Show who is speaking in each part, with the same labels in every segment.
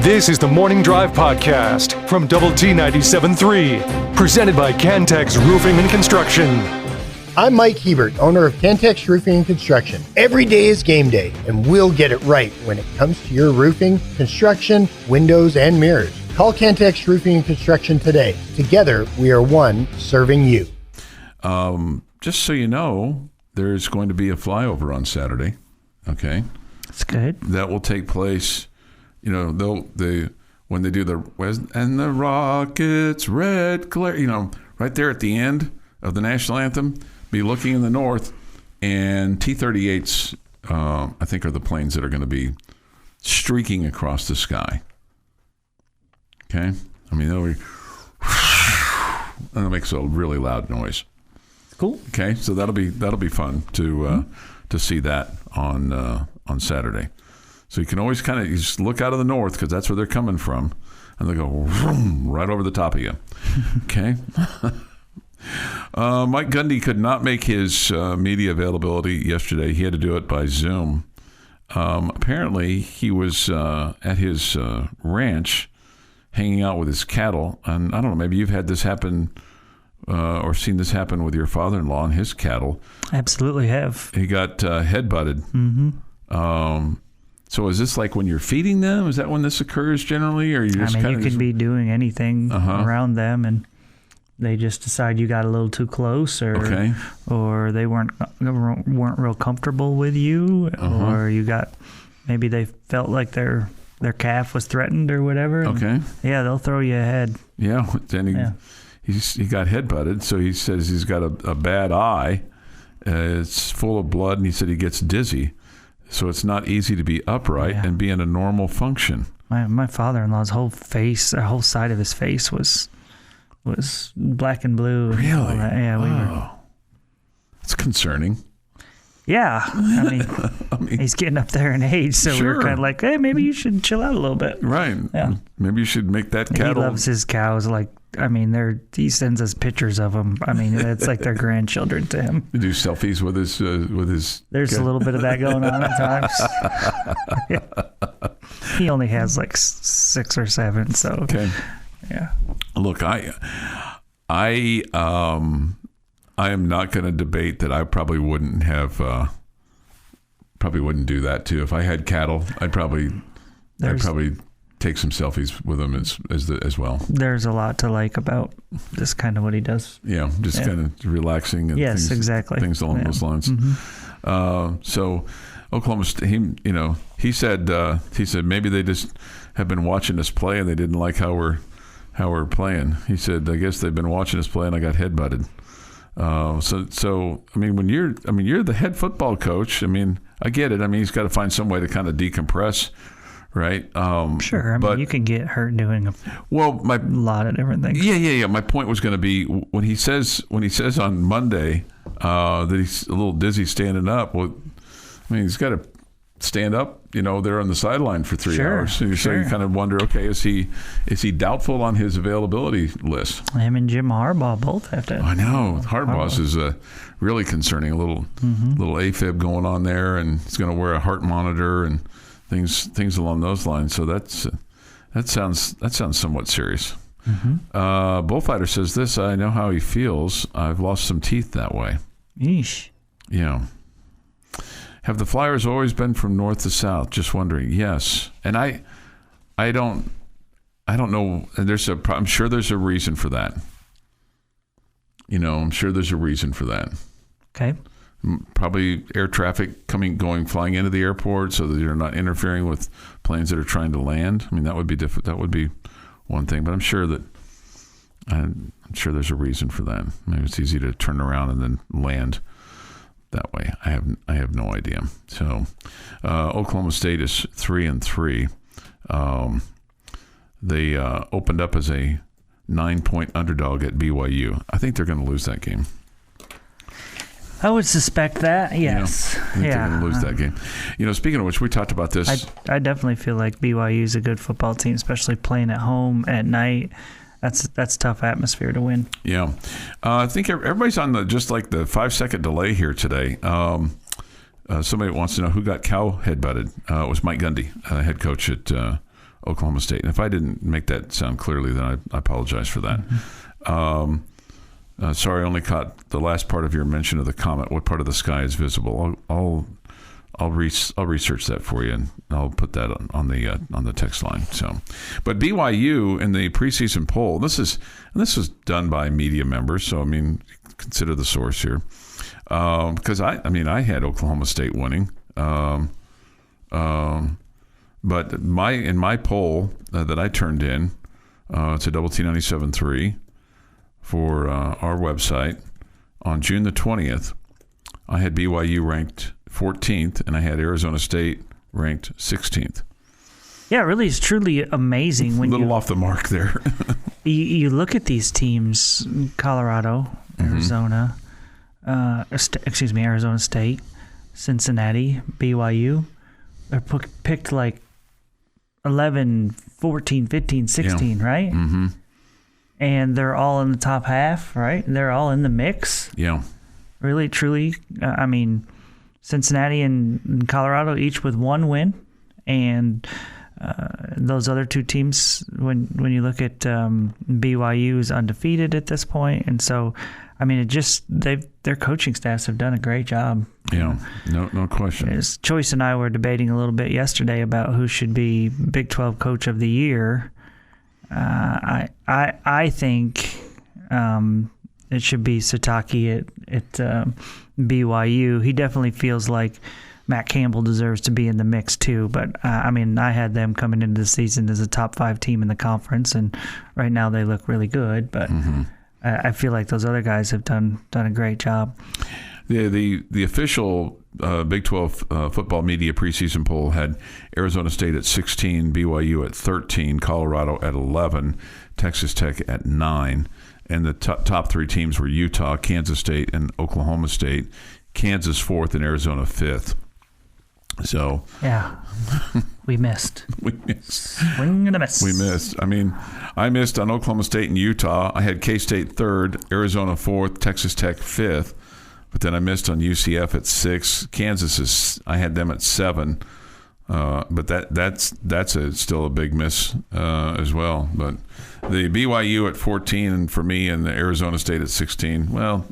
Speaker 1: This is the Morning Drive Podcast from Double T 97.3, presented by Cantex Roofing and Construction.
Speaker 2: I'm Mike Hebert, owner of Cantex Roofing and Construction. Every day is game day, and we'll get it right when it comes to your roofing, construction, windows, and mirrors. Call Cantex Roofing and Construction today. Together, we are one serving you.
Speaker 3: Just so you know, there's going to be a flyover on Saturday. Okay,
Speaker 4: that's good.
Speaker 3: That will take place. You know, when they do the West and the Rockets red glare. You know, right there at the end of the national anthem, be looking in the north, and T-38s, I think, are the planes that are going to be streaking across the sky. Okay, I mean and it makes a really loud noise.
Speaker 4: Cool.
Speaker 3: Okay, so that'll be fun to see that on Saturday. So you can always kind of just look out of the north because that's where they're coming from, and they go vroom, right over the top of you. Okay. Mike Gundy could not make his media availability yesterday. He had to do it by Zoom. Apparently, he was at his ranch hanging out with his cattle, and I don't know, maybe you've had this happen or seen this happen with your father-in-law and his cattle.
Speaker 4: Absolutely have.
Speaker 3: He got headbutted. Mm-hmm. So is this like when you're feeding them? Is that when this occurs generally, or you just?
Speaker 4: I mean, you could be doing anything around them, and they just decide you got a little too close, or they weren't real comfortable with you, or you got maybe they felt like their calf was threatened or whatever.
Speaker 3: Okay.
Speaker 4: Yeah, they'll throw you a head.
Speaker 3: Yeah. Then he got headbutted, so he says he's got a bad eye. It's full of blood, and he said he gets dizzy. So it's not easy to be upright and be in a normal function.
Speaker 4: My father-in-law's whole side of his face was black and blue.
Speaker 3: Really?
Speaker 4: Yeah.
Speaker 3: It's concerning.
Speaker 4: Yeah. I mean, he's getting up there in age, so we're kind of like, hey, maybe you should chill out a little bit.
Speaker 3: Right. Yeah. Maybe you should make that cattle.
Speaker 4: He loves his cows. He sends us pictures of them. I mean, it's like they're grandchildren to him.
Speaker 3: You do selfies with his.
Speaker 4: There's a little bit of that going on at times. He only has like 6 or 7, so.
Speaker 3: Okay.
Speaker 4: Yeah.
Speaker 3: Look, I am not going to debate that I probably wouldn't do that too. If I had cattle, I'd probably take some selfies with them as well.
Speaker 4: There's a lot to like about this kind of what he does.
Speaker 3: Yeah, kind of relaxing and things along those lines. Mm-hmm. So Oklahoma State, he said maybe they just have been watching us play and they didn't like how we're playing. He said, I guess they've been watching us play and I got headbutted. So I mean, when you're the head football coach, I mean, I get it. I mean, he's got to find some way to kind of decompress, right?
Speaker 4: Sure. I mean, you can get hurt doing a lot of different things.
Speaker 3: Yeah. My point was going to be when he says on Monday that he's a little dizzy standing up. Well, I mean, he's got to stand up, there on the sideline for 3 hours. So you kind of wonder, okay, is he doubtful on his availability list?
Speaker 4: Him and Jim Harbaugh both have to.
Speaker 3: I know. Harbaugh's is really concerning. A little AFib going on there, and he's going to wear a heart monitor and things along those lines. So that sounds somewhat serious. Mm-hmm. Bullfighter says this, I know how he feels. I've lost some teeth that way.
Speaker 4: Yeesh.
Speaker 3: Yeah. Have the Flyers always been from north to south? Just wondering. Yes, and I don't know. I'm sure there's a reason for that. I'm sure there's a reason for that.
Speaker 4: Okay.
Speaker 3: Probably air traffic flying into the airport, so that you're not interfering with planes that are trying to land. I mean, that would be different. That would be one thing, but I'm sure there's a reason for that. Maybe it's easy to turn around and then land that way. I have no idea. So Oklahoma State is 3-3. They opened up as a 9-point underdog at BYU. I think they're going to lose that game.
Speaker 4: I would suspect that. Yes.
Speaker 3: I think they're going to lose that game. Speaking of which, we talked about this.
Speaker 4: I definitely feel like BYU is a good football team, especially playing at home at night. That's tough atmosphere to win.
Speaker 3: Yeah. I think everybody's on just like the 5-second delay here today. Somebody wants to know who got cow headbutted. It was Mike Gundy, head coach at Oklahoma State. And if I didn't make that sound clearly, then I apologize for that. Sorry, I only caught the last part of your mention of the comet. What part of the sky is visible? I'll research that for you, and I'll put that on the text line. So, but BYU in the preseason poll, this was done by media members. So I mean, consider the source here, because I had Oklahoma State winning, but in my poll that I turned in to Double T 97.3 for our website on June the 20th, I had BYU ranked 14th, and I had Arizona State ranked 16th.
Speaker 4: Yeah, it really is truly amazing when
Speaker 3: you off the mark there.
Speaker 4: you look at these teams: Colorado, Arizona, Arizona State, Cincinnati, BYU. They're picked like 11, 14, 15, 16, right? Mm-hmm. And they're all in the top half, right? They're all in the mix.
Speaker 3: Yeah.
Speaker 4: Really, truly, Cincinnati and Colorado each with one win, and those other two teams, when you look at BYU, is undefeated at this point, and so their coaching staffs have done a great job.
Speaker 3: Yeah, no question.
Speaker 4: Choice and I were debating a little bit yesterday about who should be Big 12 Coach of the Year. I think it should be Satake at BYU. He definitely feels like Matt Campbell deserves to be in the mix too. But I had them coming into the season as a top 5 team in the conference, and right now they look really good. But I feel like those other guys have done a great job.
Speaker 3: The official Big 12 football media preseason poll had Arizona State at 16, BYU at 13, Colorado at 11, Texas Tech at 9. And the top 3 teams were Utah, Kansas State, and Oklahoma State. Kansas 4th and Arizona 5th. So
Speaker 4: yeah, we missed. Swing and a miss.
Speaker 3: We missed. I missed on Oklahoma State and Utah. I had K-State 3rd, Arizona 4th, Texas Tech 5th. But then I missed on UCF at 6. Kansas I had them at 7. But that's still a big miss as well. But the BYU at 14, and for me, and the Arizona State at 16. Well,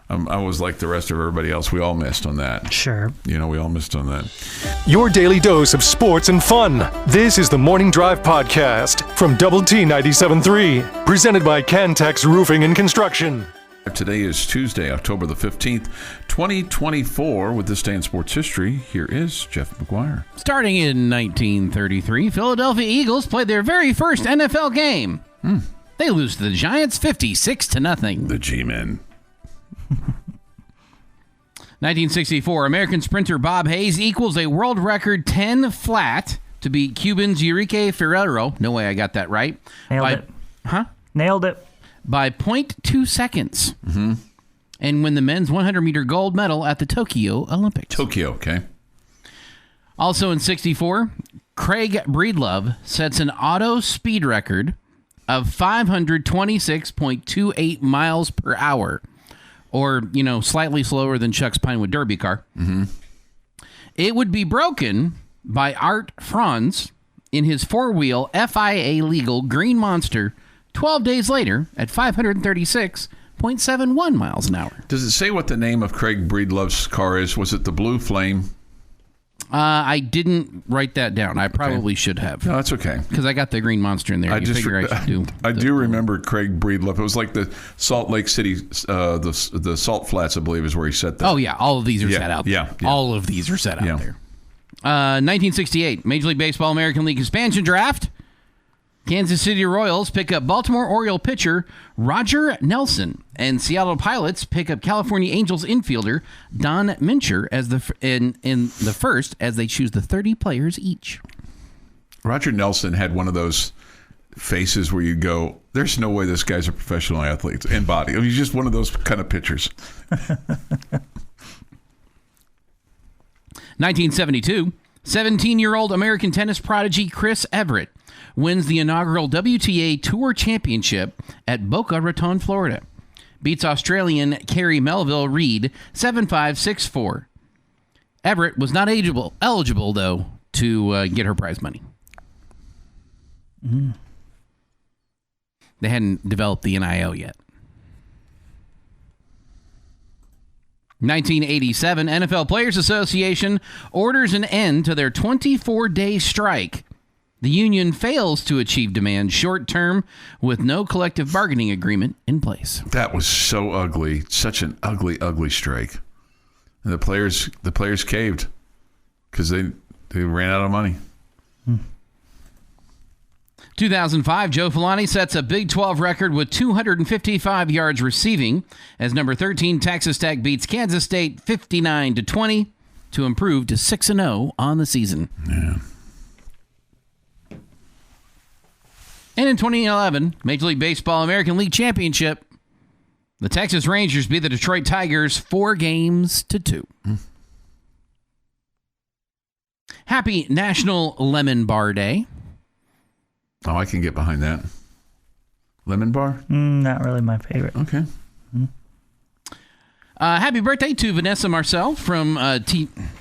Speaker 3: I was like the rest of everybody else. We all missed on that.
Speaker 4: Sure.
Speaker 3: We all missed on that.
Speaker 1: Your daily dose of sports and fun. This is the Morning Drive Podcast from Double T 97.3, presented by Cantex Roofing and Construction.
Speaker 3: Today is Tuesday, October the 15th, 2024. With this day in sports history, here is Jeff McGuire.
Speaker 5: Starting in 1933, Philadelphia Eagles played their very first NFL game. They lose to the Giants 56-0.
Speaker 3: The G-Men.
Speaker 5: 1964, American sprinter Bob Hayes equals a world record 10 flat to beat Cuban's Enrique Ferrero. No way I got that right.
Speaker 4: Nailed it.
Speaker 5: Huh?
Speaker 4: Nailed it.
Speaker 5: By 0.2 seconds. Mm-hmm. And win the men's 100-meter gold medal at the Tokyo Olympics.
Speaker 3: Tokyo, okay.
Speaker 5: Also in 64, Craig Breedlove sets an auto speed record of 526.28 miles per hour. Or, slightly slower than Chuck's Pinewood Derby car. Mm-hmm. It would be broken by Art Franz in his 4-wheel FIA legal Green Monster 12 days later at 536.71 miles an hour.
Speaker 3: Does it say what the name of Craig Breedlove's car is? Was it the Blue Flame?
Speaker 5: I didn't write that down. I probably should have.
Speaker 3: No, that's okay.
Speaker 5: Because I got the Green Monster in there. I
Speaker 3: do remember Craig Breedlove. It was like the Salt Lake City, the Salt Flats, I believe, is where he set that.
Speaker 5: Oh, yeah. All of these are set out there.
Speaker 3: Yeah.
Speaker 5: All of these are set out there. 1968, Major League Baseball American League expansion draft. Kansas City Royals pick up Baltimore Oriole pitcher Roger Nelson, and Seattle Pilots pick up California Angels infielder Don Mincher as in the first, as they choose the 30 players each.
Speaker 3: Roger Nelson had one of those faces where you go, "There's no way this guy's a professional athlete in body." He's just one of those kind of pitchers.
Speaker 5: 1972, 17-year-old American tennis prodigy Chris Everett wins the inaugural WTA Tour Championship at Boca Raton, Florida. Beats Australian Kerry Melville Reid 7-5, 6-4. Everett was not eligible, though, to get her prize money. Mm. They hadn't developed the NIL yet. 1987, NFL Players Association orders an end to their 24-day strike. The union fails to achieve demands short term with no collective bargaining agreement in place.
Speaker 3: That was so ugly. Such an ugly strike. And the players caved because they ran out of money.
Speaker 5: 2005, Joe Filani sets a Big 12 record with 255 yards receiving as number 13 Texas Tech beats Kansas State 59-20 to improve to 6-0 on the season.
Speaker 3: Yeah.
Speaker 5: And in 2011, Major League Baseball American League Championship, the Texas Rangers beat the Detroit Tigers 4-2. Happy National Lemon Bar Day.
Speaker 3: Oh, I can get behind that. Lemon bar?
Speaker 4: Not really my favorite.
Speaker 3: Okay.
Speaker 5: Happy birthday to Vanessa Marcel from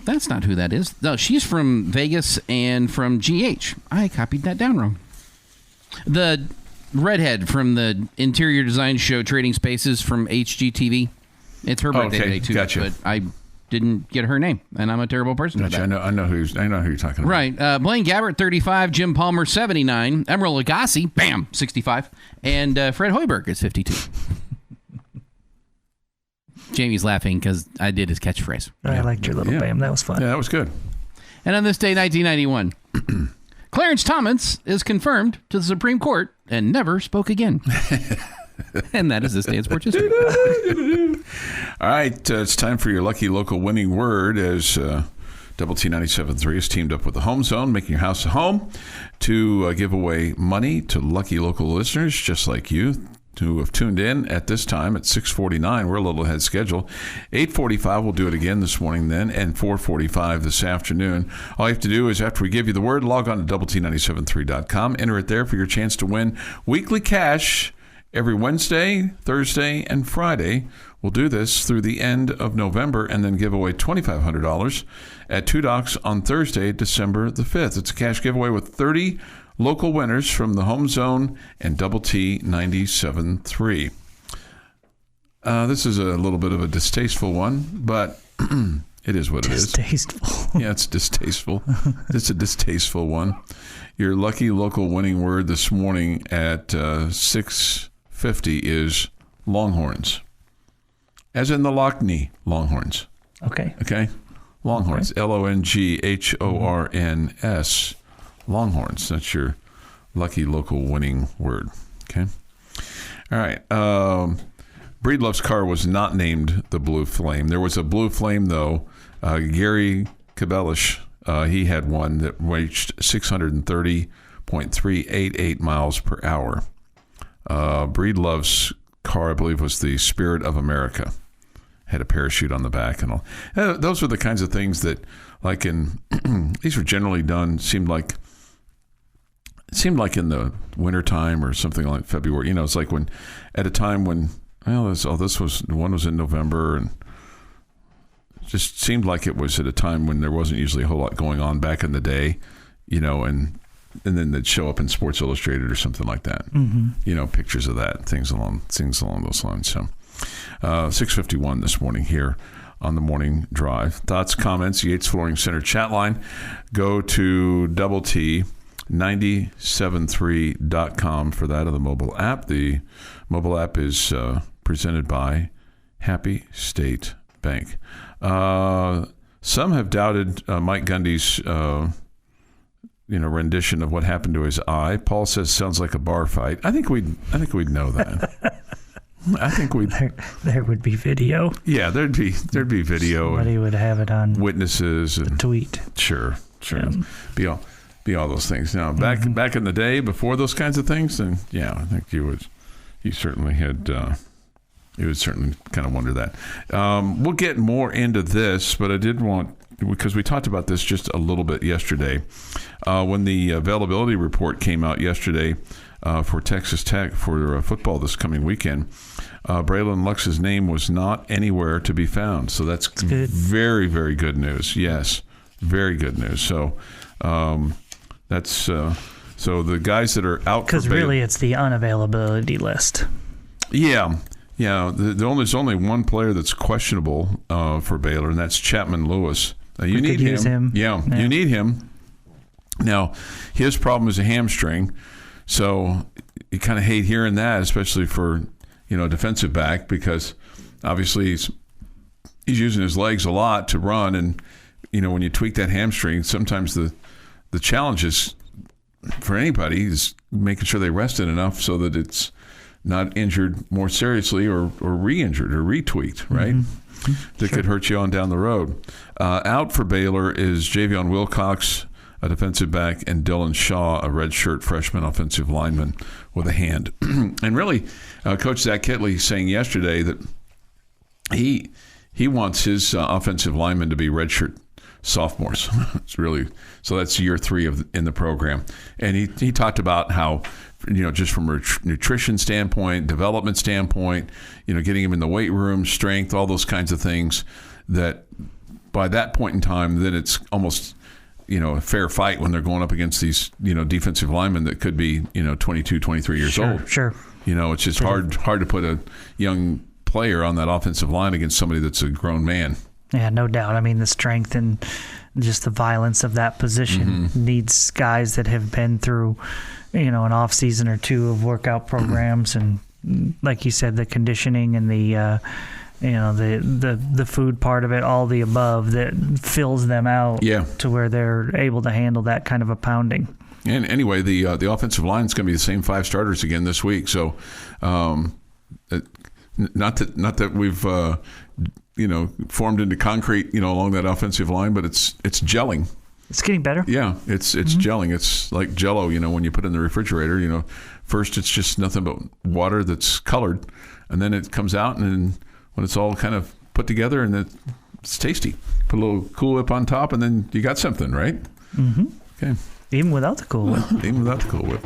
Speaker 5: That's not who that is. No, she's from Vegas and from GH. I copied that down wrong. The redhead from the interior design show Trading Spaces from HGTV. It's her birthday today too.
Speaker 3: Gotcha.
Speaker 5: But I didn't get her name, and I'm a terrible person.
Speaker 3: Gotcha. I know who you're talking about.
Speaker 5: Right. Blaine Gabbert, 35. Jim Palmer, 79. Emeril Lagasse, bam, 65. And Fred Hoiberg is 52. Jamie's laughing because I did his catchphrase.
Speaker 4: I liked your little bam. That was fun.
Speaker 3: Yeah, that was good.
Speaker 5: And on this day, 1991, Clarence Thomas is confirmed to the Supreme Court and never spoke again. And that is this day in sports history.
Speaker 3: All right, it's time for your lucky local winning word as Double T 97.3 has teamed up with the Home Zone, making your house a home, to give away money to lucky local listeners just like you who have tuned in at this time at 6:49. We're a little ahead schedule. 8:45, we'll do it again this morning then, and 4:45 this afternoon. All you have to do is after we give you the word, log on to doublet973.com, enter it there for your chance to win weekly cash every Wednesday, Thursday, and Friday. We'll do this through the end of November and then give away $2,500 at 2 Docks on Thursday, December the 5th. It's a cash giveaway with 30 local winners from the Home Zone and Double T 97.3. This is a little bit of a distasteful one, but it is what it is.
Speaker 4: Distasteful.
Speaker 3: Yeah, it's distasteful. It's a distasteful one. Your lucky local winning word this morning at 6:50 is Longhorns. As in the Lockney Longhorns.
Speaker 4: Okay.
Speaker 3: Longhorns. Okay. Longhorns. Longhorns. That's your lucky local winning word. Okay. All right. Breedlove's car was not named the Blue Flame. There was a Blue Flame, though. Gary Kabelish, he had one that reached 630.388 miles per hour. Breedlove's car, I believe, was the Spirit of America. Had a parachute on the back and all. Those were the kinds of things that, like these were generally done, seemed like in the wintertime or something like February. You know, it's like at a time when, one was in November, and it just seemed like it was at a time when there wasn't usually a whole lot going on back in the day, you know, and then they'd show up in Sports Illustrated or something like that. Mm-hmm. You know, pictures of that, things along those lines. So 6:51 this morning here on the Morning Drive. Thoughts, comments, Yates Flooring Center chat line. Go to Double T 97.3.com for that, of the mobile app. The mobile app is presented by Happy State Bank. Some have doubted Mike Gundy's rendition of what happened to his eye. Paul says sounds like a bar fight. I think we'd know that. I think
Speaker 4: there would be video.
Speaker 3: Yeah, there'd be video.
Speaker 4: Somebody would have it on
Speaker 3: witnesses and
Speaker 4: tweet.
Speaker 3: Sure. Be all those things. Now back in the day before those kinds of things, then yeah, I think you certainly had. You would certainly kind of wonder that. We'll get more into this, but I did want, because we talked about this just a little bit yesterday, when the availability report came out yesterday for Texas Tech for football this coming weekend. Braylon Lux's name was not anywhere to be found, so that's very, very good news. Yes, very good news. So that's So the guys that are out,
Speaker 4: because really it's the unavailability list.
Speaker 3: Yeah. There's only one player that's questionable for Baylor, and that's Chapman Lewis. You need him. Yeah, you need him. Now, his problem is a hamstring, so you kind of hate hearing that, especially for a defensive back, because obviously he's using his legs a lot to run, and when you tweak that hamstring, sometimes the challenge is for anybody is making sure they rest it enough so that it's not injured more seriously or re-injured or retweaked, right? Mm-hmm. That could hurt you on down the road. Out for Baylor is Javion Wilcox, a defensive back, and Dylan Shaw, a redshirt freshman offensive lineman with a hand. And really, Coach Zach Kitley saying yesterday that he wants his offensive linemen to be redshirt sophomores. It's really so that's year 3 in the program, and he talked about how just from a nutrition standpoint, development standpoint, getting him in the weight room, strength, all those kinds of things, that by that point in time, then it's almost a fair fight when they're going up against these defensive linemen that could be 22, 23 years old.
Speaker 4: Sure.
Speaker 3: It's just hard to put a young player on that offensive line against somebody that's a grown man.
Speaker 4: Yeah, no doubt. I mean, the strength and just the violence of that position needs guys that have been through, an off season or two of workout programs, and like you said, the conditioning and the the food part of it, all the above that fills them out to where they're able to handle that kind of a pounding.
Speaker 3: And anyway, the offensive line is going to be the same 5 starters again this week. So, not that we've formed into concrete, along that offensive line, but it's gelling.
Speaker 4: It's getting better.
Speaker 3: Yeah, it's gelling. It's like Jell-O, when you put it in the refrigerator. First it's just nothing but water that's colored, and then it comes out, and then when it's all kind of put together, and it's tasty. Put a little Cool Whip on top, and then you got something, right? Mm-hmm. Okay.
Speaker 4: Even without the Cool Whip.
Speaker 3: Even without the Cool Whip.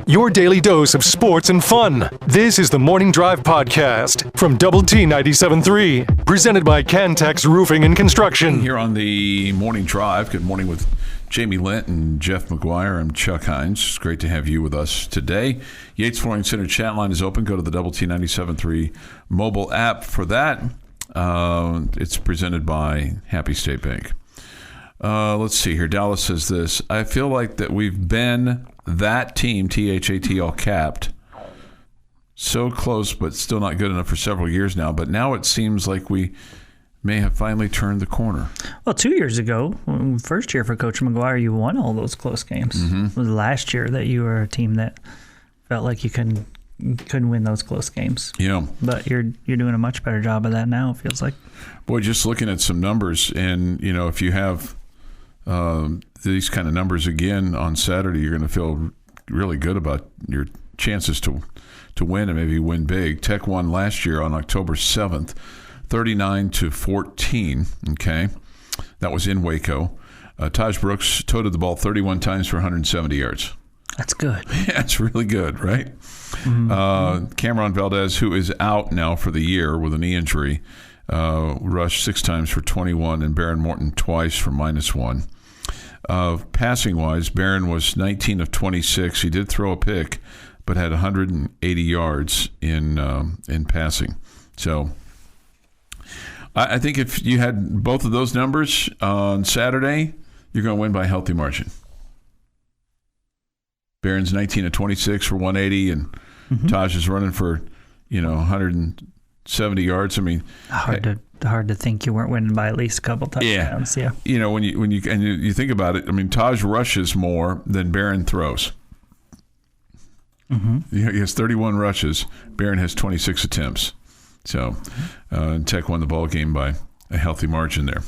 Speaker 1: Your daily dose of sports and fun. This is the Morning Drive Podcast from Double T 97.3, presented by Cantex Roofing and Construction.
Speaker 3: Here on the Morning Drive, good morning with Jamie Lent and Jeff McGuire. I'm Chuck Heinz. It's great to have you with us today. Yates Flooring Center chat line is open. Go to the Double T 97.3 mobile app for that. It's presented by Happy State Bank. Let's see here. Dallas says this. I feel like that we've been that team, THAT all capped, so close but still not good enough for several years now. But now it seems like we may have finally turned the corner.
Speaker 4: Well, 2 years ago, first year for Coach McGuire, you won all those close games. Mm-hmm. It was last year that you were a team that felt like you couldn't win those close games.
Speaker 3: Yeah.
Speaker 4: But you're doing a much better job of that now, it feels like.
Speaker 3: Boy, just looking at some numbers, and, if you have these kind of numbers again on Saturday, you're going to feel really good about your chances to win and maybe win big. Tech won last year on October 7th, 39-14. Okay, that was in Waco. Taj Brooks toted the ball 31 times for 170 yards.
Speaker 4: That's good.
Speaker 3: Yeah, it's really good, right? Mm-hmm. Cameron Valdez, who is out now for the year with a knee injury, rushed 6 times for 21, and Baron Morton twice for -1. Passing-wise, Barron was 19 of 26. He did throw a pick, but had 180 yards in passing. So I think if you had both of those numbers on Saturday, you're going to win by a healthy margin. Barron's 19 of 26 for 180, and Taj is running for 170 yards. I mean,
Speaker 4: hard to think you weren't winning by at least a couple touchdowns. Yeah.
Speaker 3: When you think about it, I mean, Taj rushes more than Barron throws. Mm-hmm. He has 31 rushes. Barron has 26 attempts. So Tech won the ball game by a healthy margin there.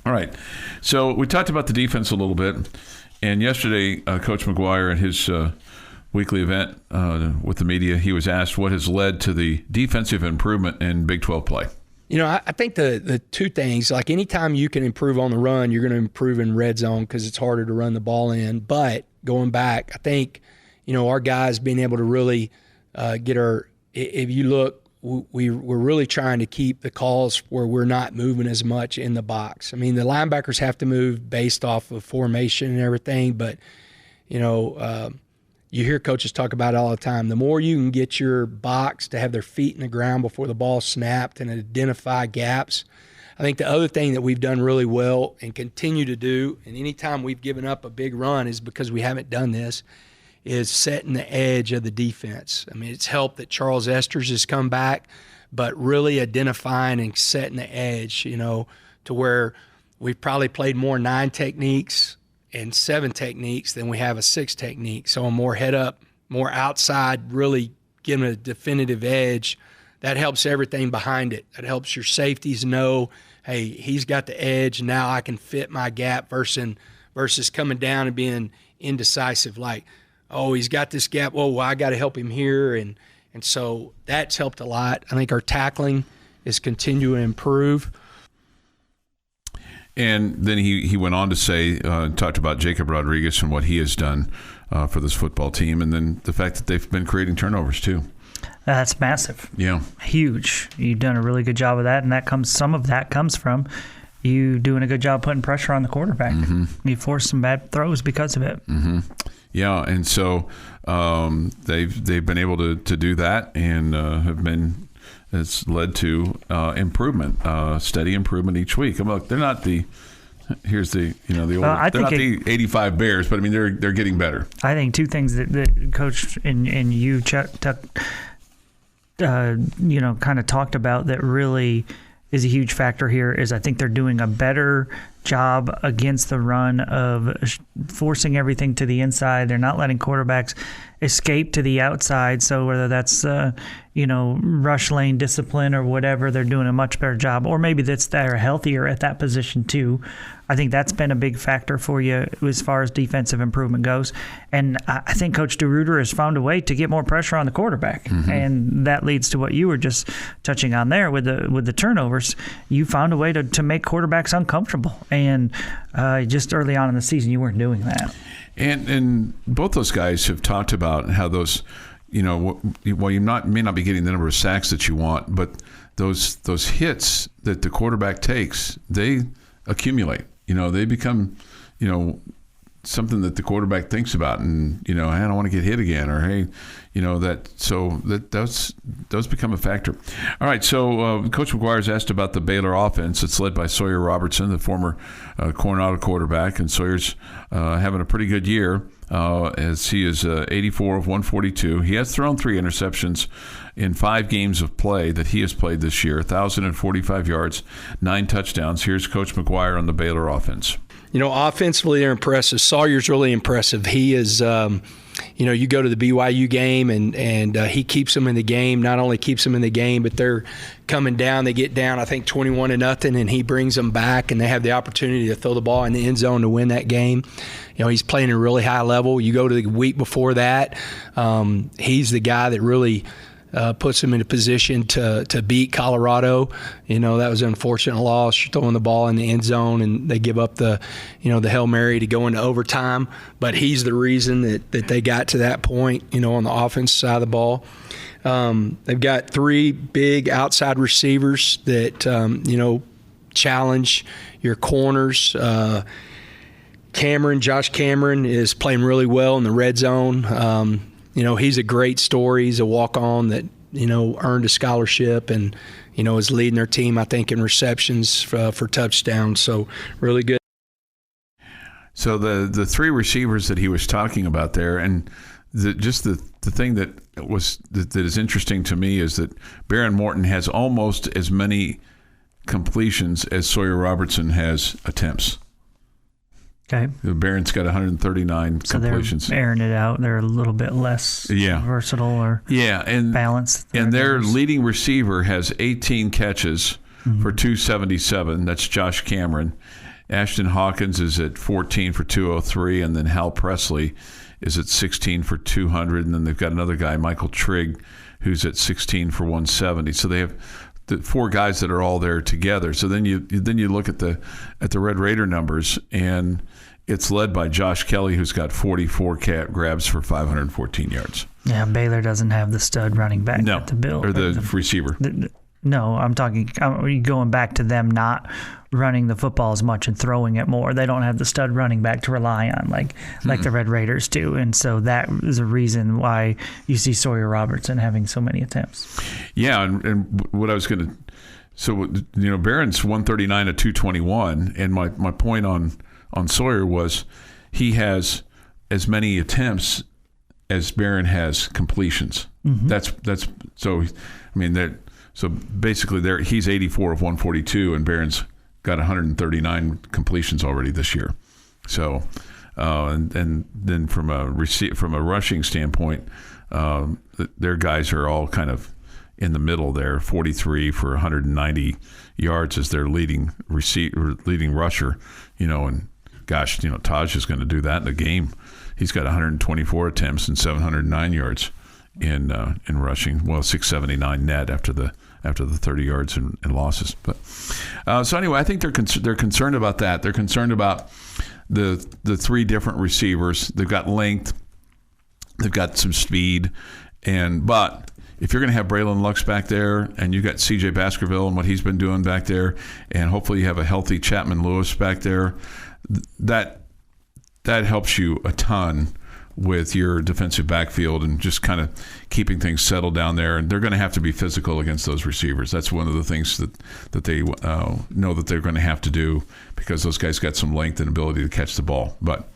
Speaker 3: All right. So we talked about the defense a little bit, and yesterday Coach McGuire at his weekly event with the media, he was asked what has led to the defensive improvement in Big 12 play.
Speaker 6: I think the two things, like anytime you can improve on the run, you're going to improve in red zone because it's harder to run the ball in. But going back, I think, our guys being able to really get if you look, we're really trying to keep the calls where we're not moving as much in the box. I mean, the linebackers have to move based off of formation and everything, but you hear coaches talk about it all the time. The more you can get your box to have their feet in the ground before the ball snapped and identify gaps. I think the other thing that we've done really well and continue to do, and anytime we've given up a big run is because we haven't done this, is setting the edge of the defense. I mean, it's helped that Charles Esters has come back, but really identifying and setting the edge, to where we've probably played more 9 techniques and 7 techniques than we have a 6 technique. So a more head up, more outside, really giving a definitive edge. That helps everything behind it. That helps your safeties know, hey, he's got the edge. Now I can fit my gap versus coming down and being indecisive. Like, oh, he's got this gap. Well, I got to help him here. And so that's helped a lot. I think our tackling is continuing to improve.
Speaker 3: And then he went on to say, talked about Jacob Rodriguez and what he has done for this football team, and then the fact that they've been creating turnovers too.
Speaker 4: That's massive.
Speaker 3: Yeah.
Speaker 4: Huge. You've done a really good job of that, and some of that comes from you doing a good job putting pressure on the quarterback. Mm-hmm. You force some bad throws because of it.
Speaker 3: Mm-hmm. Yeah, and so they've been able to do that, and it's led to improvement, steady improvement each week. Look, they're not the. Here's the they're not the 85 Bears, but I mean they're getting better.
Speaker 4: I think two things that Coach and you, Chuck, kind of talked about that really is a huge factor here is I think they're doing a better job against the run of forcing everything to the inside. They're not letting quarterbacks escape to the outside. So whether that's rush lane discipline or whatever, they're doing a much better job. Or maybe they're healthier at that position too. I think that's been a big factor for you as far as defensive improvement goes. And I think Coach DeRuyter has found a way to get more pressure on the quarterback. Mm-hmm. And that leads to what you were just touching on there with the turnovers. You found a way to make quarterbacks uncomfortable. And just early on in the season, you weren't doing that.
Speaker 3: And both those guys have talked about how those, while you may not be getting the number of sacks that you want, but those hits that the quarterback takes, they accumulate. They become, something that the quarterback thinks about, and I don't want to get hit again, or hey, those become a factor. All right, so Coach McGuire's asked about the Baylor offense. It's led by Sawyer Robertson, the former Coronado quarterback, and Sawyer's having a pretty good year as he is 84 of 142. He has thrown 3 interceptions in 5 games of play that he has played this year, 1,045 yards, 9 touchdowns. Here's Coach McGuire on the Baylor offense.
Speaker 6: Offensively, they're impressive. Sawyer's really impressive. He is, you go to the BYU game and he keeps them in the game. Not only keeps them in the game, but they're coming down. They get down, I think, 21-0, and he brings them back, and they have the opportunity to throw the ball in the end zone to win that game. He's playing at a really high level. You go to the week before that, he's the guy that really puts him in a position to beat Colorado. That was an unfortunate loss. You're throwing the ball in the end zone, and they give up the Hail Mary to go into overtime. But he's the reason that they got to that point, on the offensive side of the ball. They've got 3 big outside receivers that, challenge your corners. Josh Cameron is playing really well in the red zone. He's a great story. He's a walk-on that, earned a scholarship and, is leading their team, I think, in receptions for touchdowns. So really good.
Speaker 3: So the 3 receivers that he was talking about there, and the thing that is interesting to me is that Baron Morton has almost as many completions as Sawyer Robertson has attempts.
Speaker 4: Okay.
Speaker 3: Barron's got 139 completions.
Speaker 4: They're airing it out. They're a little bit less versatile or balanced.
Speaker 3: And their leading receiver has 18 catches for 277. That's Josh Cameron. Ashton Hawkins is at 14 for 203, and then Hal Presley is at 16 for 200, and then they've got another guy, Michael Trigg, who's at 16 for 170. So they have the 4 guys that are all there together. So then you look at the Red Raider numbers, and it's led by Josh Kelly, who's got 44 grabs for 514 yards.
Speaker 4: Yeah, Baylor doesn't have the stud running back at the Bill.
Speaker 3: Or the receiver.
Speaker 4: No, I'm talking going back to them not running the football as much and throwing it more. They don't have the stud running back to rely on like the Red Raiders do. And so that is a reason why you see Sawyer Robertson having so many attempts.
Speaker 3: Yeah, and what I was going to – so, Barron's 139 at 221, and my point on Sawyer was he has as many attempts as Barron has completions. Mm-hmm. That's so, I mean, that – so basically, he's 84 of 142, and Barron's got 139 completions already this year. So, and then from a rushing standpoint, their guys are all kind of in the middle there. 43 for 190 yards as their leading rusher. And gosh, Taj is going to do that in a game. He's got 124 attempts and 709 yards in rushing. Well, 679 net after the 30 yards and losses. But so anyway, I think they're concerned about that. They're concerned about the three different receivers. They've got length, they've got some speed, but if you're going to have Braylon Lux back there, and you've got C.J. Baskerville and what he's been doing back there, and hopefully you have a healthy Chapman Lewis back there, that helps you a ton with your defensive backfield and just kind of keeping things settled down there. And they're going to have to be physical against those receivers. That's one of the things that they know that they're going to have to do, because those guys got some length and ability to catch the ball. But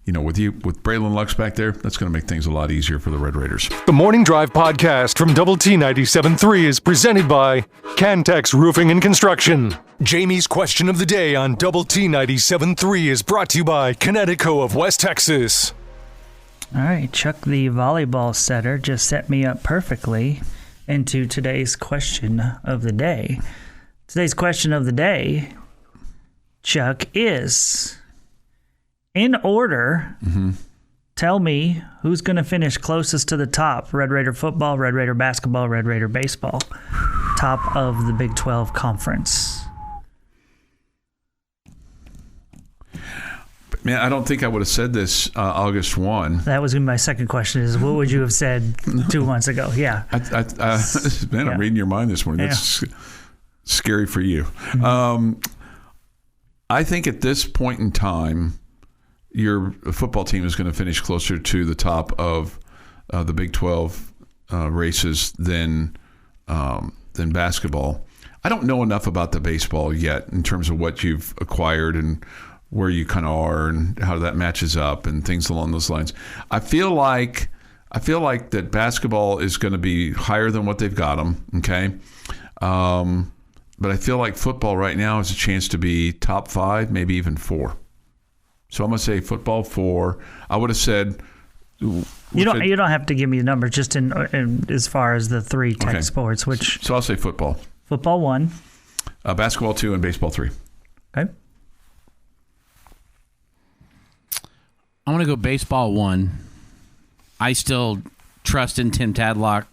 Speaker 3: with Braylon Lux back there, that's going to make things a lot easier for the Red Raiders.
Speaker 1: The Morning Drive podcast from Double T 97.3 is presented by Cantex Roofing and Construction. Jamie's question of the day on Double T 97.3 is brought to you by Connecticut of West Texas.
Speaker 4: All right, Chuck, the volleyball setter, just set me up perfectly into today's question of the day. Today's question of the day, Chuck, is, in order, tell me who's going to finish closest to the top. Red Raider football, Red Raider basketball, Red Raider baseball. Top of the Big 12 conference.
Speaker 3: Man, I don't think I would have said this August 1.
Speaker 4: That was my second question, is what would you have said 2 months ago? Yeah.
Speaker 3: I'm reading your mind this morning. That's scary for you. Mm-hmm. I think at this point in time, your football team is going to finish closer to the top of the Big 12 races than basketball. I don't know enough about the baseball yet in terms of what you've acquired and where you kind of are and how that matches up and things along those lines. I feel like that basketball is going to be higher than what they've got them, okay? But I feel like football right now has a chance to be top 5, maybe even 4. So I'm going to say football 4. I would have said... You don't have to give me the number, just in as far as the 3 tech sports, which... So I'll say football.
Speaker 4: Football 1.
Speaker 3: Basketball 2 and baseball 3.
Speaker 4: Okay.
Speaker 5: I want to go baseball 1. I still trust in Tim Tadlock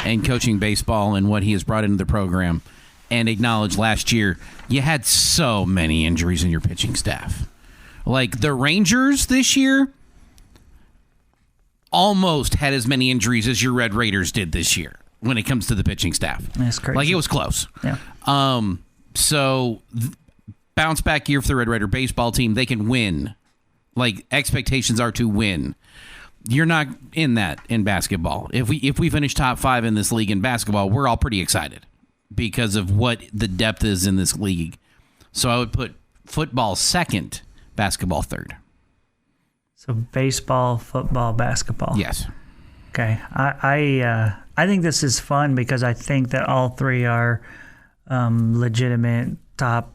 Speaker 5: and coaching baseball and what he has brought into the program, and acknowledge last year you had so many injuries in your pitching staff. Like the Rangers this year almost had as many injuries as your Red Raiders did this year when it comes to the pitching staff.
Speaker 4: That's crazy.
Speaker 5: Like it was close.
Speaker 4: Yeah.
Speaker 5: So bounce back year for the Red Raider baseball team. They can win. Like expectations are to win. You're not in that in basketball. If we finish top 5 in this league in basketball, we're all pretty excited because of what the depth is in this league. So I would put football 2nd, basketball 3rd.
Speaker 4: So baseball, football, basketball.
Speaker 5: Yes.
Speaker 4: Okay. I think this is fun because I think that all 3 are legitimate top,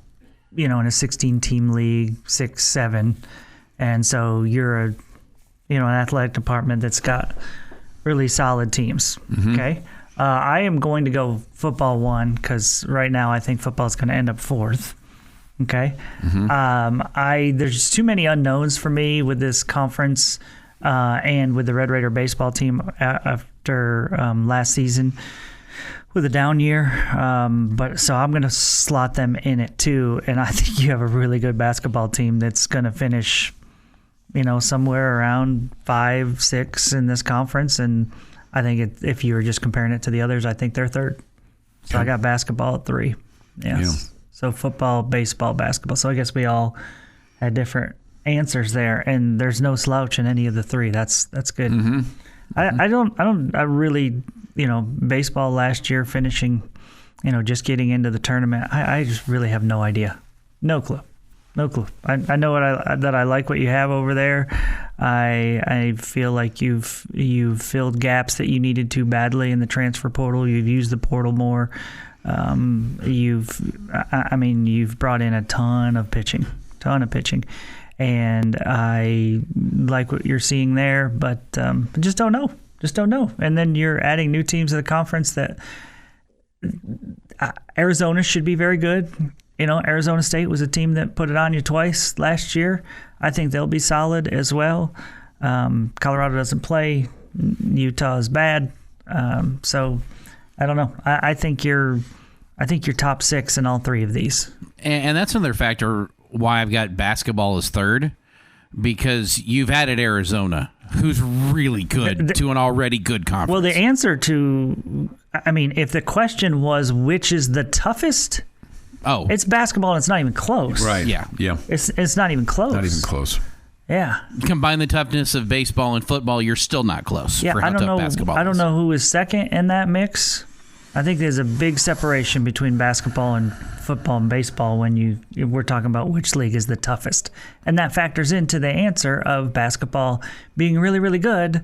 Speaker 4: in a 16-team league, 6, 7. And so you're an athletic department that's got really solid teams. Mm-hmm. Okay. I am going to go football 1 because right now I think football is going to end up 4th. Okay. Mm-hmm. There's too many unknowns for me with this conference and with the Red Raider baseball team after last season with a down year. But so I'm going to slot them in it too. And I think you have a really good basketball team that's going to finish, somewhere around 5, 6 in this conference. And I think if you were just comparing it to the others, I think they're 3rd. So I got basketball at 3. Yes. So football, baseball, basketball. So I guess we all had different answers there, and there's no slouch in any of the three. That's good. Mm-hmm. I really, baseball last year finishing, just getting into the tournament. I just really have no idea. No clue. I know that I like what you have over there. I feel like you've filled gaps that you needed to badly in the transfer portal. You've used the portal more. You've brought in a ton of pitching, and I like what you're seeing there, but just don't know. And then you're adding new teams to the conference that Arizona should be very good. Arizona State was a team that put it on you twice last year. I think they'll be solid as well. Colorado doesn't play. Utah is bad. So I don't know. I think you're top 6 in all three of these.
Speaker 5: And that's another factor why I've got basketball as third, because you've added Arizona, who's really good to an already good conference.
Speaker 4: Well, the answer to, if the question was which is the toughest, it's basketball, and it's not even close.
Speaker 3: Right.
Speaker 5: Yeah.
Speaker 4: It's not even close.
Speaker 3: Not even close.
Speaker 4: Yeah.
Speaker 5: Combine the toughness of baseball and football, you're still not close.
Speaker 4: Yeah,
Speaker 5: for how tough basketball is.
Speaker 4: I don't know who is second in that mix. I think there's a big separation between basketball and football and baseball when we're talking about which league is the toughest. And that factors into the answer of basketball being really, really good,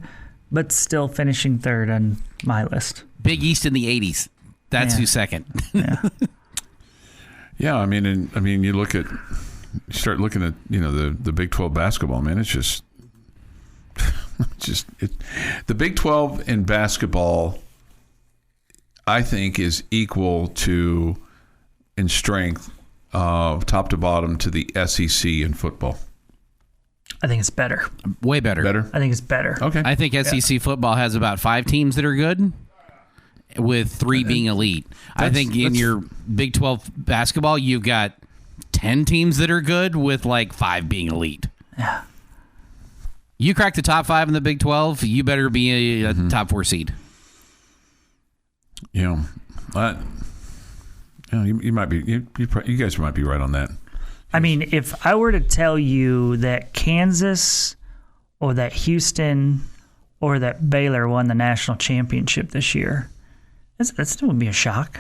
Speaker 4: but still finishing third on my list.
Speaker 5: Big East in the 80s. That's who's second.
Speaker 4: Yeah.
Speaker 3: Yeah, you start looking at, the Big 12 basketball, man, it's just the Big 12 in basketball, I think, is equal to, in strength, top to bottom, to the SEC in football.
Speaker 4: I think it's better.
Speaker 5: Way better.
Speaker 3: Better?
Speaker 4: I think it's better.
Speaker 3: Okay.
Speaker 5: I think SEC football has about 5 teams that are good, with 3 being elite. I think in your Big 12 basketball, you've got 10 teams that are good, with like 5 being elite.
Speaker 4: Yeah.
Speaker 5: You crack the top 5 in the Big 12, you better be a top 4 seed.
Speaker 3: You might be. You guys might be right on that.
Speaker 4: If I were to tell you that Kansas or that Houston or that Baylor won the national championship this year, that still would be a shock.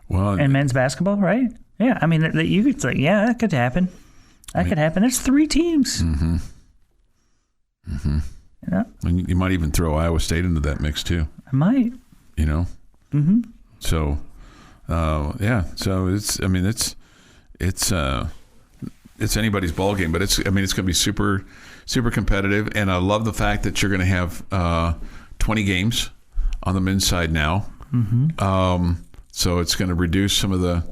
Speaker 3: Well,
Speaker 4: in men's basketball, right? Yeah, you could say, yeah, that could happen. Could happen. There's 3 teams. Mm-hmm.
Speaker 3: Mm-hmm. Yeah. And you might even throw Iowa State into that mix too.
Speaker 4: I might.
Speaker 3: Mm-hmm. So, So it's anybody's ball game, but it's going to be super, super competitive. And I love the fact that you're going to have 20 games on the men's side now. Mm-hmm. So it's going to reduce some of the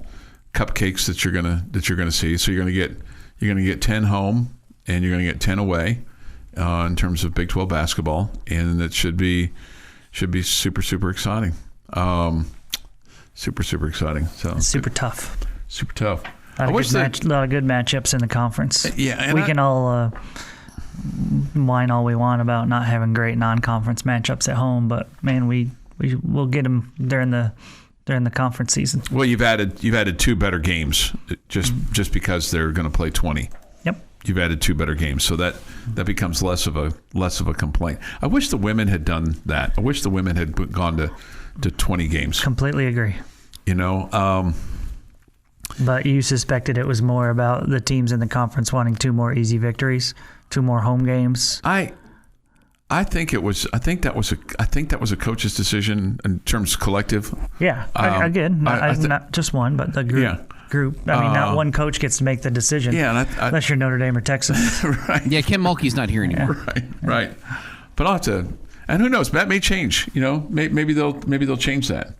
Speaker 3: cupcakes that you're going to see. So you're going to get 10 home, and you're going to get 10 away in terms of Big 12 basketball, and it should be super, super exciting. Super, super exciting. So
Speaker 4: super tough.
Speaker 3: Super tough.
Speaker 4: A lot of good matchups in the conference.
Speaker 3: Yeah, and
Speaker 4: we can all whine all we want about not having great non-conference matchups at home, but man, we'll get them during the conference season.
Speaker 3: Well, you've added 2 better games just because they're going to play 20.
Speaker 4: Yep.
Speaker 3: You've added 2 better games, so that becomes less of a complaint. I wish the women had done that. I wish the women had gone to 20 games.
Speaker 4: Completely agree. But you suspected it was more about the teams in the conference wanting 2 more easy victories, 2 more home games.
Speaker 3: I think that was a coach's decision in terms of collective.
Speaker 4: Yeah, again, not just one, but the group.
Speaker 3: Yeah.
Speaker 4: Group. Not one coach gets to make the decision.
Speaker 3: Yeah,
Speaker 4: unless you're Notre Dame or Texas.
Speaker 3: Right.
Speaker 5: Yeah, Kim Mulkey's not here anymore.
Speaker 3: Right. But I'll have to. And who knows? That may change. Maybe they'll change that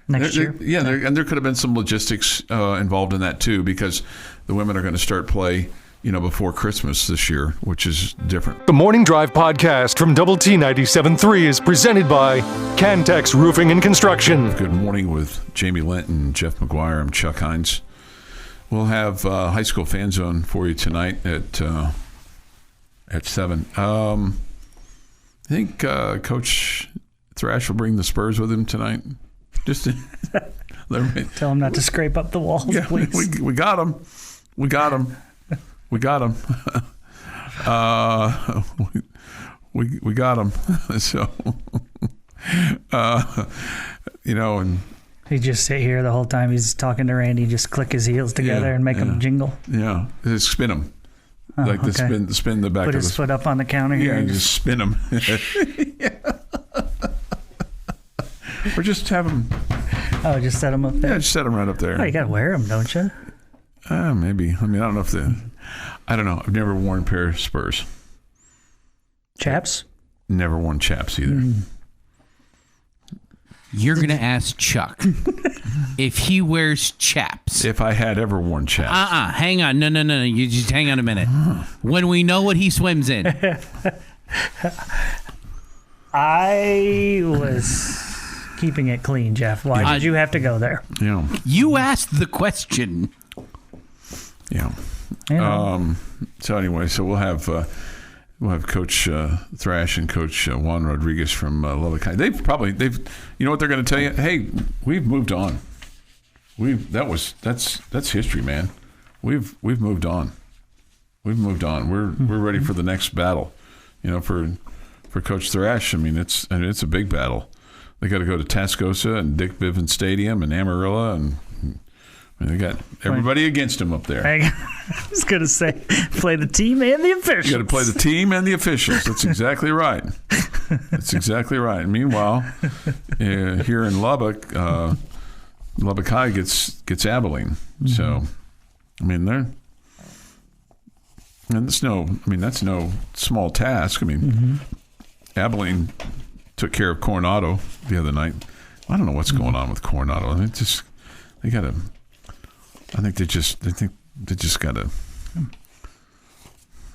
Speaker 4: next year.
Speaker 3: And there could have been some logistics involved in that too, because the women are going to start play, before Christmas this year, which is different.
Speaker 1: The Morning Drive podcast from Double T 97.3 is presented by Cantex Roofing and Construction.
Speaker 3: Good morning with Jamie Lent and Jeff McGuire. I'm Chuck Heinz. We'll have High School Fan Zone for you tonight at 7. I think Coach Thrash will bring the Spurs with him tonight. Just a
Speaker 4: Tell them not to scrape up the walls, please.
Speaker 3: We got them. We got them. We got them. We got them. So, and
Speaker 4: he just sit here the whole time he's talking to Randy, just click his heels together and make them jingle.
Speaker 3: Yeah, just spin them. Spin the back
Speaker 4: Put
Speaker 3: of
Speaker 4: his foot up on the counter here.
Speaker 3: Yeah, and just spin them. Or just have them.
Speaker 4: Oh, just set them up there?
Speaker 3: Yeah, just set them right up there.
Speaker 4: Oh, you got to wear them, don't you?
Speaker 3: Maybe. I mean, I don't know if I don't know. I've never worn a pair of Spurs.
Speaker 4: Chaps?
Speaker 3: Never worn chaps either.
Speaker 5: You're going to ask Chuck if he wears chaps.
Speaker 3: If I had ever worn chaps.
Speaker 5: Hang on. No. You just hang on a minute. When we know what he swims in.
Speaker 4: I was keeping it clean, Jeff. Why did you have to go there?
Speaker 3: Yeah.
Speaker 5: You asked the question.
Speaker 3: Yeah. So anyway, we'll have Coach Thrash and Coach Juan Rodriguez from Lubbock High. They've you know what they're going to tell you? Hey, we've moved on. That's history, man. We've moved on. We've moved on. We're ready for the next battle. For Coach Thrash, I mean it's a big battle. They got to go to Tascosa and Dick Bivens Stadium and Amarillo, and they got everybody against them up there.
Speaker 4: I was going to say, play the team and the officials.
Speaker 3: You got to play the team and the officials. That's exactly right. That's exactly right. Meanwhile, here in Lubbock, Lubbock High gets Abilene. Mm-hmm. So, I mean, that's no small task. I mean, Abilene took care of Coronado the other night. I don't know what's going on with Coronado. I mean, they just got to.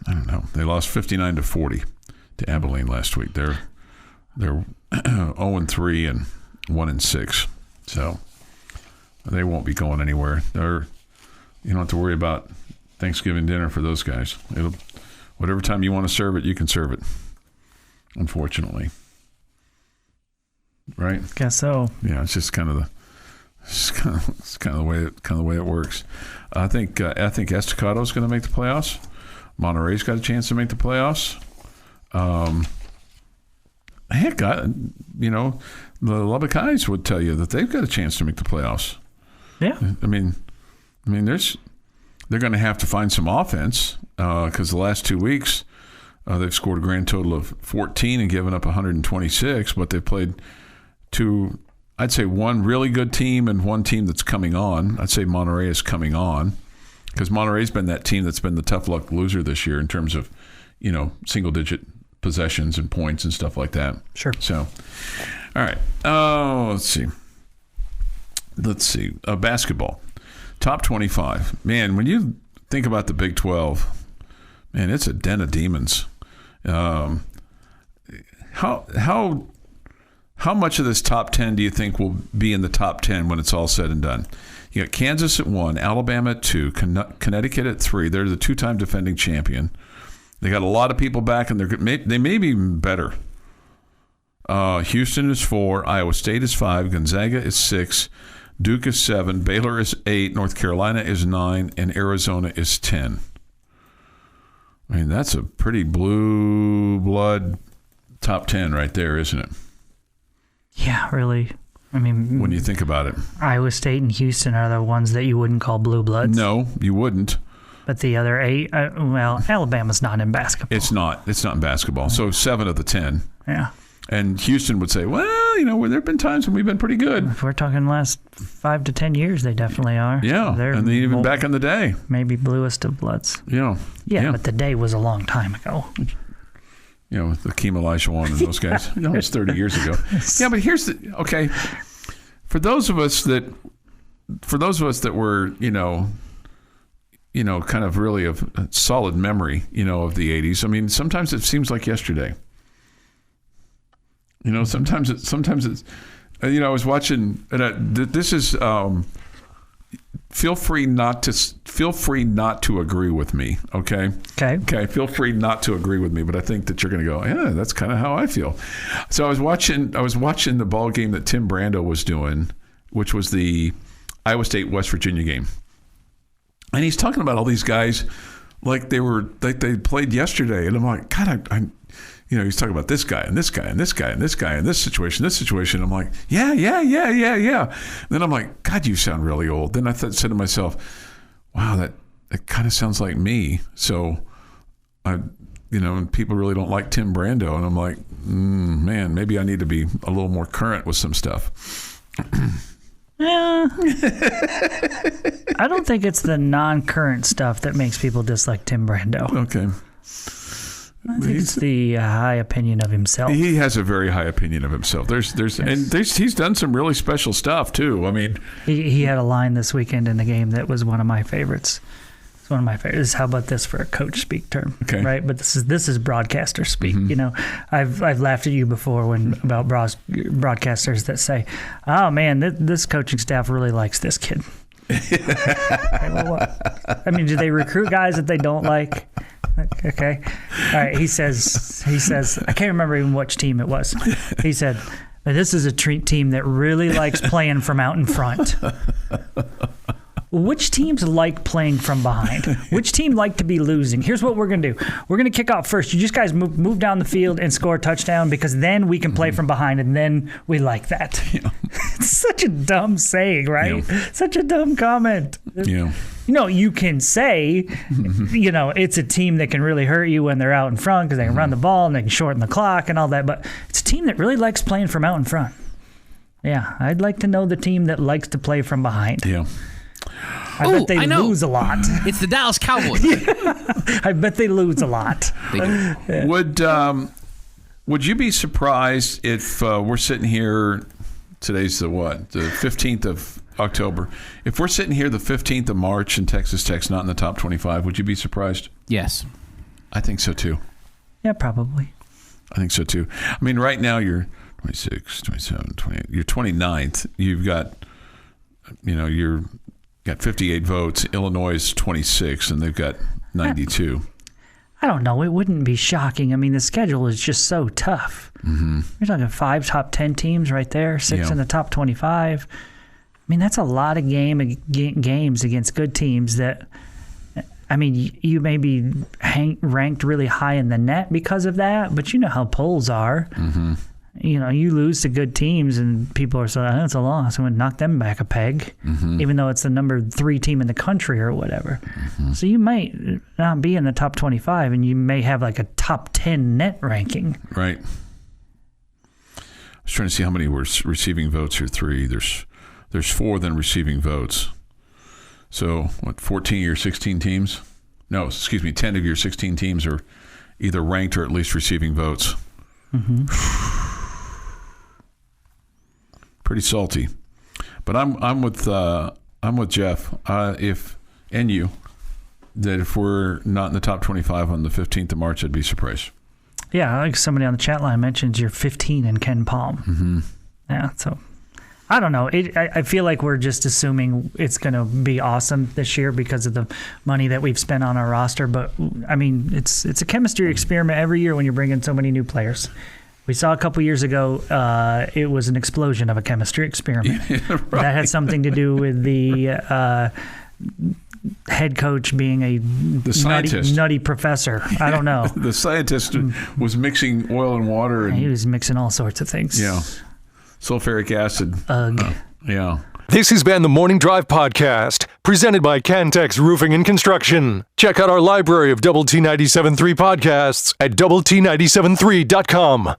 Speaker 3: I don't know. They lost 59-40 to Abilene last week. They're 0-3 and 1-6. So they won't be going anywhere. You don't have to worry about Thanksgiving dinner for those guys. Whatever time you want to serve it, you can serve it. Unfortunately, right?
Speaker 4: Guess so.
Speaker 3: Yeah, it's just kind of the way it works. I think Estacado's going to make the playoffs. Monterey's got a chance to make the playoffs. The Lubbock Highs would tell you that they've got a chance to make the playoffs.
Speaker 4: Yeah.
Speaker 3: I mean, they're going to have to find some offense because the last 2 weeks they've scored a grand total of 14 and given up 126, but they've played I'd say one really good team and one team that's coming on. I'd say Monterey is coming on because Monterey's been that team that's been the tough luck loser this year in terms of, single-digit possessions and points and stuff like that.
Speaker 4: Sure.
Speaker 3: So, all right. Let's see. Basketball. Top 25. Man, when you think about the Big 12, man, it's a den of demons. How much of this top 10 do you think will be in the top 10 when it's all said and done? You got Kansas at 1, Alabama at 2, Connecticut at 3. They're the two-time defending champion. They got a lot of people back, and they may be even better. Houston is 4, Iowa State is 5, Gonzaga is 6, Duke is 7, Baylor is 8, North Carolina is 9, and Arizona is 10. I mean, that's a pretty blue blood top 10 right there, isn't it?
Speaker 4: Yeah, really. I mean,
Speaker 3: when you think about it,
Speaker 4: Iowa State and Houston are the ones that you wouldn't call blue bloods.
Speaker 3: No, you wouldn't.
Speaker 4: But the other 8, Alabama's not in basketball.
Speaker 3: It's not in basketball. So 7 of the 10.
Speaker 4: Yeah.
Speaker 3: And Houston would say, well, there have been times when we've been pretty good.
Speaker 4: If we're talking last 5 to 10 years, they definitely are.
Speaker 3: Yeah, and even back in the day.
Speaker 4: Maybe bluest of bloods.
Speaker 3: Yeah.
Speaker 4: Yeah, but the day was a long time ago.
Speaker 3: With Hakeem Olajuwon and those guys. It was 30 years ago. Yeah, but here's okay. For those of us that were, kind of really of a solid memory, of the 80s. I mean, sometimes it seems like yesterday. Sometimes it's. I was watching. This is. Feel free not to agree with me. Okay.
Speaker 4: Okay.
Speaker 3: Feel free not to agree with me, but I think that you're going to go, yeah, that's kind of how I feel. So I was watching the ball game that Tim Brando was doing, which was the Iowa State West Virginia game, and he's talking about all these guys like they played yesterday, and I'm like, God, I'm he's talking about this guy and this guy and this guy and this guy and this situation. I'm like, yeah. And then I'm like, God, you sound really old. Then I said to myself, wow, that kind of sounds like me. So and people really don't like Tim Brando, and I'm like, man, maybe I need to be a little more current with some stuff.
Speaker 4: Yeah. I don't think it's the non-current stuff that makes people dislike Tim Brando.
Speaker 3: Okay.
Speaker 4: I think it's the high opinion of himself.
Speaker 3: He has a very high opinion of himself. He's done some really special stuff too. I mean,
Speaker 4: he had a line this weekend in the game that was one of my favorites. It's one of my favorites. How about this for a coach speak term?
Speaker 3: Okay.
Speaker 4: Right, but this is broadcaster speak. Mm-hmm. I've laughed at you before about broadcasters that say, "Oh man, this coaching staff really likes this kid." Okay, well, what? I mean, do they recruit guys that they don't like? Okay. All right. He says, I can't remember even which team it was. He said, this is a team that really likes playing from out in front. Which teams like playing from behind? Which team like to be losing? Here's what we're going to do. We're going to kick off first. You just guys move down the field and score a touchdown, because then we can play from behind, and then we like that. Yeah. It's such a dumb saying, right? Yeah. Such a dumb comment.
Speaker 3: Yeah.
Speaker 4: You can say, it's a team that can really hurt you when they're out in front because they can run the ball and they can shorten the clock and all that, but it's a team that really likes playing from out in front. Yeah, I'd like to know the team that likes to play from behind.
Speaker 3: Yeah.
Speaker 4: I bet they lose a lot.
Speaker 5: It's the Dallas Cowboys.
Speaker 4: I bet they lose a lot.
Speaker 5: They do.
Speaker 4: Yeah.
Speaker 3: Would you be surprised if we're sitting here, today's the 15th of October. If we're sitting here the 15th of March and Texas Tech's not in the top 25, would you be surprised?
Speaker 5: Yes.
Speaker 3: I think so too.
Speaker 4: Yeah, probably.
Speaker 3: I think so too. I mean, right now you're 26, 27, 28. You're 29th. You've got, you're got 58 votes. Illinois is 26, and they've got 92.
Speaker 4: I don't know. It wouldn't be shocking. I mean, the schedule is just so tough. Mm-hmm. You're talking 5 top 10 teams right there, 6 in the top 25. I mean, that's a lot of games against good teams that, I mean, you may be ranked really high in the net because of that, but you know how polls are. Mm-hmm. You lose to good teams and people are saying, it's a loss. I'm going to knock them back a peg, even though it's the number 3 team in the country or whatever. Mm-hmm. So you might not be in the top 25 and you may have like a top 10 net ranking.
Speaker 3: Right. I was trying to see how many were receiving votes here. 3. There's 4 then receiving votes. So, 14 of your 16 teams? No, 10 of your 16 teams are either ranked or at least receiving votes. Mm-hmm. Pretty salty. But I'm with Jeff. If we're not in the top 25 on the 15th of March, I'd be surprised.
Speaker 4: Yeah, like somebody on the chat line mentions you're 15 in Ken Palm. Mm-hmm. Yeah, so I don't know. I feel like we're just assuming it's going to be awesome this year because of the money that we've spent on our roster. But, I mean, it's a chemistry experiment every year when you bring in so many new players. We saw a couple years ago it was an explosion of a chemistry experiment. Yeah, right. That had something to do with the head coach being a nutty professor. I don't know.
Speaker 3: The scientist was mixing oil and water. And
Speaker 4: he was mixing all sorts of things.
Speaker 3: Yeah. Sulfuric acid. Yeah.
Speaker 1: This has been the Morning Drive Podcast, presented by Cantex Roofing and Construction. Check out our library of Double T 97.3 podcasts at doublet97.3.com.